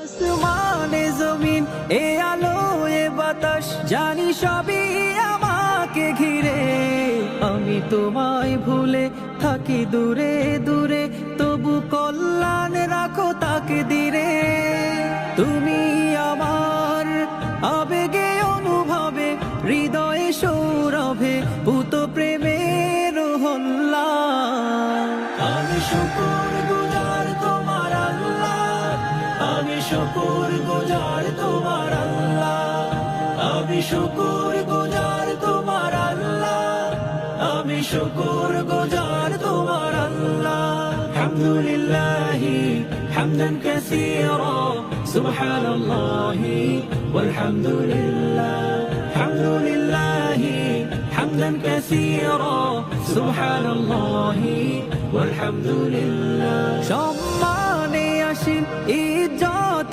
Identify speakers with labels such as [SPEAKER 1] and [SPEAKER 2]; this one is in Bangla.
[SPEAKER 1] আসমানে জমিন এ আলো এ বাতাস জানি সবই আমাকে ঘিরে, আমি তোমায় ভুলে থাকি দূরে দূরে, তবু কল্যাণ রাখো তাকে দিরে। তুমি আমার আবেগে অনুভবে, হৃদয়ে সৌরভে পুত প্রেমের হল্লা। আমি শুকর গুজার তোমার আল্লাহ, আমি শুকর গুজার তোমার আল্লাহ, আমি শুকর গুজার তোমার আল্লাহ, আমি শুকর গুজার তোমার আল্লাহ। আলহামদুলিল্লাহি হামদান কাসীরা, সুবহানাল্লাহি ওয়ালহামদুলিল্লাহ। আলহামদুলিল্লাহি হামদান কাসীরা, সুবহানাল্লাহি ওয়ালহামদুলিল্লাহ। সম্মানে আসীন ইজ্জত